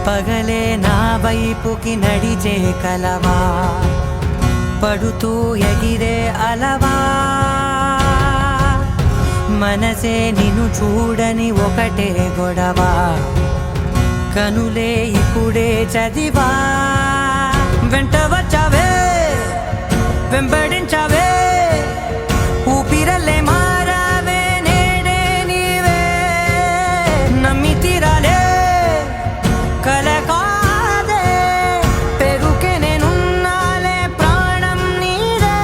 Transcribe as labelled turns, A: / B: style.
A: పగలే నా వైపుకి నడిచే కలవా, పడుతూ ఎగిరే అలవా, మనసే నిన్ను చూడని ఒకటే గొడవ, కనులే ఇప్పుడే చదివా. వెంట వచ్చావే వెంబడించావే, ఊపిరల్లే మారావే నేడే నీవే, నమ్మి తీరాలే కల కాదే, పెరుకే నేనున్నాలే ప్రాణం నీదే.